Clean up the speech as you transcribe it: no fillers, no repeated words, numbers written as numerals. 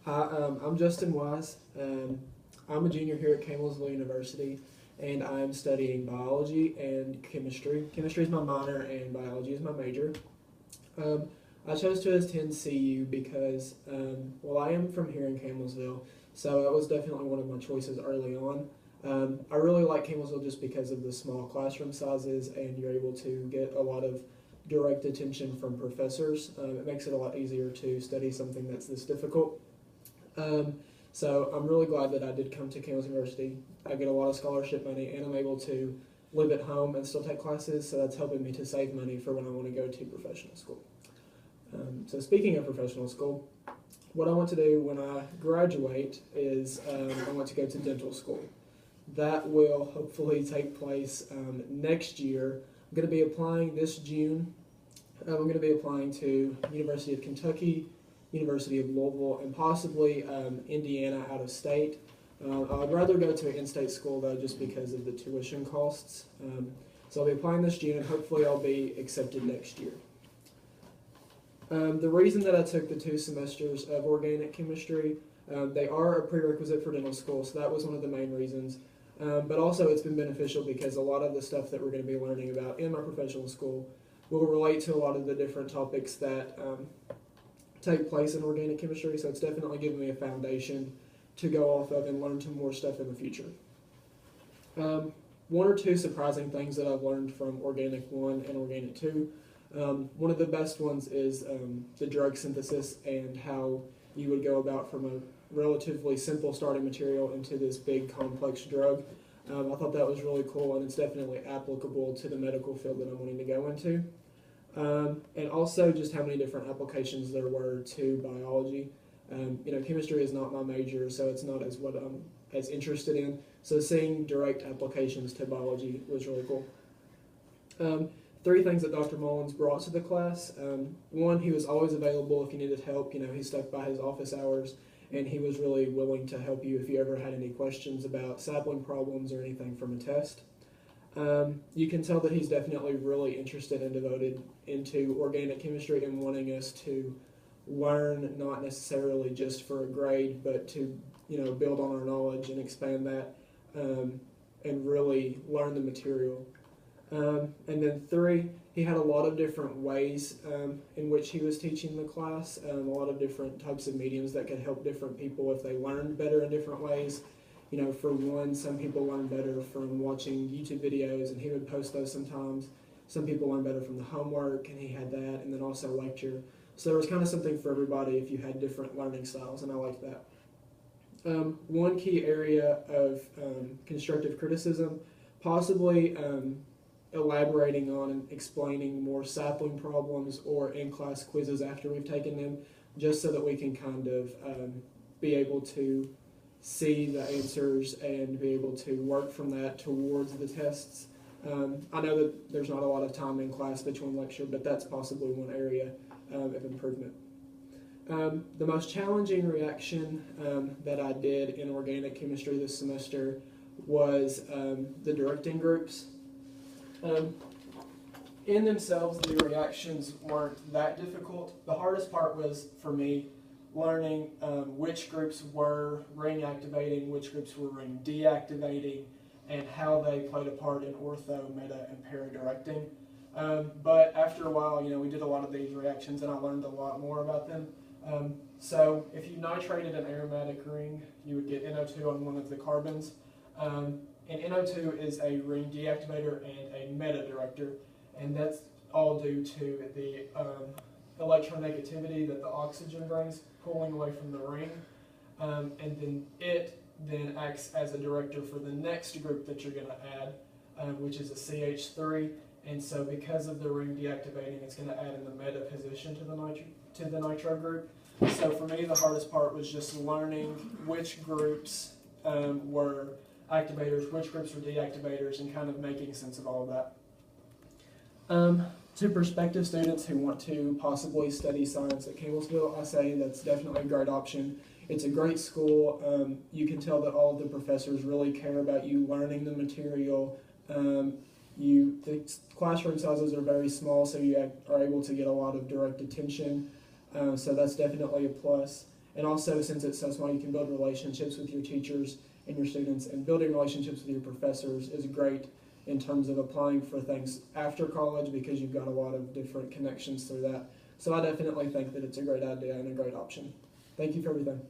Hi, I'm Justin Wise. I'm a junior here at Campbellsville University, and I'm studying biology and chemistry. Chemistry is my minor, and biology is my major. Um, I chose to attend CU because, well, I am from here in Campbellsville, so that was definitely one of my choices early on. I really like Campbellsville just because of the small classroom sizes, and you're able to get a lot of direct attention from professors. It makes it a lot easier to study something that's this difficult. Um, so I'm really glad that I did come to Campbell University. I get a lot of scholarship money, and I'm able to live at home and still take classes. So that's helping me to save money for when I want to go to professional school. So speaking of professional school, what I want to do when I graduate is I want to go to dental school. That will hopefully take place next year. I'm going to be applying this June. I'm going to be applying to University of Kentucky, University of Louisville, and possibly Indiana out of state. I'd rather go to an in-state school though, just because of the tuition costs. So I'll be applying this June, and hopefully I'll be accepted next year. The reason that I took the 2 semesters of organic chemistry, they are a prerequisite for dental school, so that was one of the main reasons. But also it's been beneficial because a lot of the stuff that we're going to be learning about in my professional school will relate to a lot of the different topics that take place in organic chemistry, so it's definitely given me a foundation to go off of and learn some more stuff in the future. One or two surprising things that I've learned from Organic 1 and Organic 2. One of the best ones is the drug synthesis and how you would go about from a relatively simple starting material into this big complex drug. I thought that was really cool, and it's definitely applicable to the medical field that I'm wanting to go into. And also just how many different applications there were to biology. Chemistry is not my major, so it's not as what I'm as interested in. So seeing direct applications to biology was really cool. 3 things that Dr. Mullins brought to the class. One, he was always available if you needed help. He stuck by his office hours, and he was really willing to help you if you ever had any questions about sampling problems or anything from a test. You can tell that he's definitely really interested and devoted into organic chemistry and wanting us to learn, not necessarily just for a grade, but to build on our knowledge and expand that, and really learn the material. And then 3, he had a lot of different ways in which he was teaching the class, a lot of different types of mediums that could help different people if they learned better in different ways. For one, some people learn better from watching YouTube videos, and he would post those sometimes. Some people learn better from the homework, and he had that, and then also lecture. So there was kind of something for everybody if you had different learning styles, and I liked that. One key area of constructive criticism, possibly elaborating on and explaining more sampling problems or in-class quizzes after we've taken them, just so that we can kind of be able to see the answers and be able to work from that towards the tests. I know that there's not a lot of time in class between lecture, but that's possibly one area of improvement. The most challenging reaction that I did in organic chemistry this semester was the directing groups. In themselves, the reactions weren't that difficult. The hardest part was, for me, learning which groups were ring activating, which groups were ring deactivating, and how they played a part in ortho, meta, and para directing. But after a while, we did a lot of these reactions, and I learned a lot more about them. So if you nitrated an aromatic ring, you would get NO2 on one of the carbons. And NO2 is a ring deactivator and a meta director, and that's all due to the electronegativity that the oxygen brings, pulling away from the ring, and then it then acts as a director for the next group that you're going to add, which is a CH3, and so because of the ring deactivating, it's going to add in the meta position to the nitro group. So for me, the hardest part was just learning which groups were activators, which groups were deactivators, and kind of making sense of all of that. To prospective students who want to possibly study science at Campbellsville, I say that's definitely a great option. It's a great school. You can tell that all of the professors really care about you learning the material. The classroom sizes are very small, so you are able to get a lot of direct attention. So that's definitely a plus. And also, since it's so small, you can build relationships with your teachers and your students, and building relationships with your professors is great in terms of applying for things after college because you've got a lot of different connections through that. So I definitely think that it's a great idea and a great option. Thank you for everything.